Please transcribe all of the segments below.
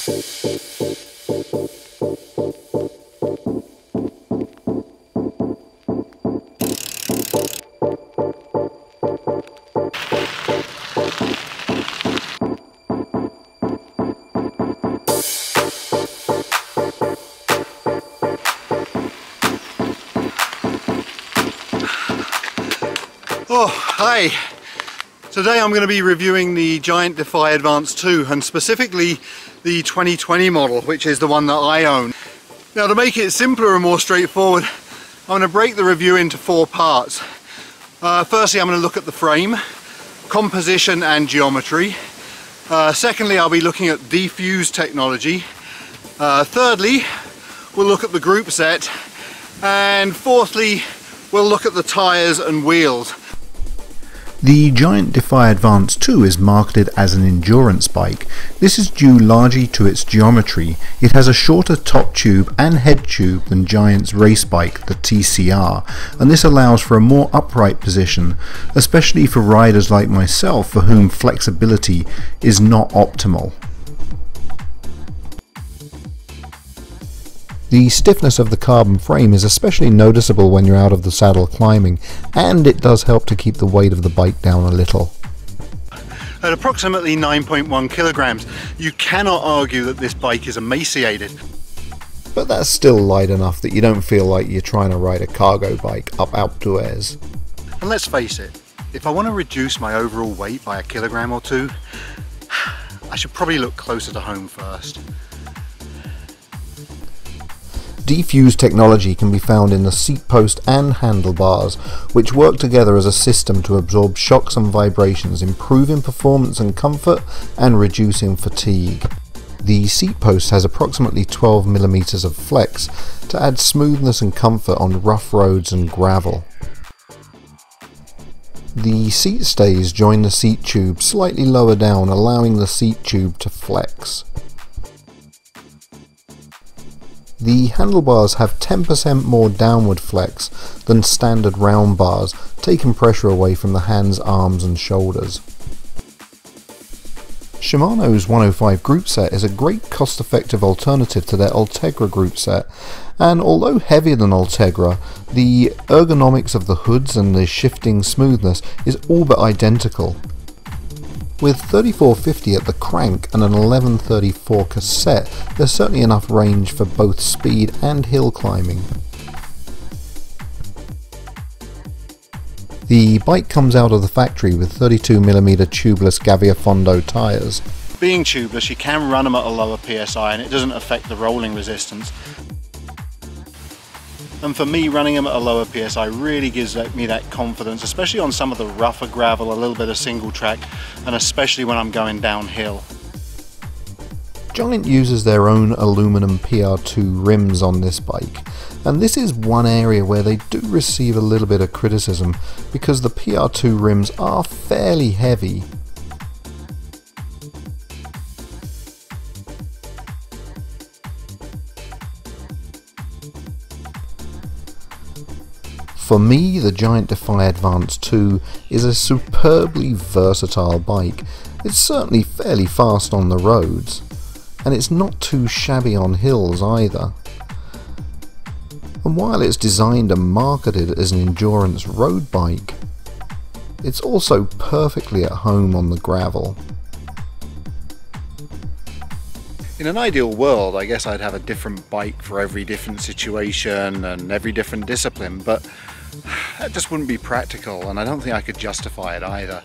Oh, hi! Today I'm going to be reviewing the Giant Defy Advanced 2 and specifically the 2020 model, which is the one that I own. Now, to make it simpler and more straightforward, I'm going to break the review into 4 parts. Firstly, I'm going to look at the frame, composition and geometry. Secondly, I'll be looking at defuse technology. Thirdly, we'll look at the group set. And fourthly, we'll look at the tyres and wheels. The Giant Defy Advanced 2 is marketed as an endurance bike. This is due largely to its geometry. It has a shorter top tube and head tube than Giant's race bike, the TCR, and this allows for a more upright position, especially for riders like myself for whom flexibility is not optimal. The stiffness of the carbon frame is especially noticeable when you're out of the saddle climbing, and it does help to keep the weight of the bike down a little. At approximately 9.1 kilograms, you cannot argue that this bike is emaciated. But that's still light enough that you don't feel like you're trying to ride a cargo bike up outdoors. And let's face it, if I want to reduce my overall weight by a kilogram or two, I should probably look closer to home first. Defuse technology can be found in the seat post and handlebars, which work together as a system to absorb shocks and vibrations, improving performance and comfort and reducing fatigue. The seat post has approximately 12 mm of flex to add smoothness and comfort on rough roads and gravel. The seat stays join the seat tube slightly lower down, allowing the seat tube to flex. The handlebars have 10% more downward flex than standard round bars, taking pressure away from the hands, arms and shoulders. Shimano's 105 group set is a great cost-effective alternative to their Ultegra group set, and although heavier than Ultegra, the ergonomics of the hoods and the shifting smoothness is all but identical. With 3450 at the crank and an 1134 cassette, there's certainly enough range for both speed and hill climbing. The bike comes out of the factory with 32mm tubeless Gaviafondo tyres. Being tubeless, you can run them at a lower PSI and it doesn't affect the rolling resistance. And for me, running them at a lower PSI really gives me that confidence, especially on some of the rougher gravel, a little bit of single track, and especially when I'm going downhill. Giant uses their own aluminum PR2 rims on this bike, and this is one area where they do receive a little bit of criticism because the PR2 rims are fairly heavy. For me, the Giant Defy Advanced 2 is a superbly versatile bike. It's certainly fairly fast on the roads, and it's not too shabby on hills either. And while it's designed and marketed as an endurance road bike, it's also perfectly at home on the gravel. In an ideal world, I guess I'd have a different bike for every different situation and every different discipline, but that just wouldn't be practical, and I don't think I could justify it either.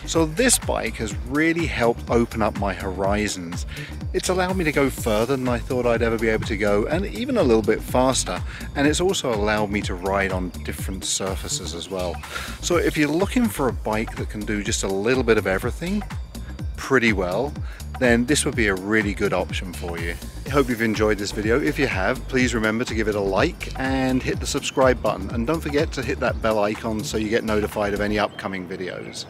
So this bike has really helped open up my horizons. It's allowed me to go further than I thought I'd ever be able to go, and even a little bit faster, and it's also allowed me to ride on different surfaces as well. So if you're looking for a bike that can do just a little bit of everything pretty well, then this would be a really good option for you. I hope you've enjoyed this video. If you have, please remember to give it a like and hit the subscribe button, and don't forget to hit that bell icon so you get notified of any upcoming videos.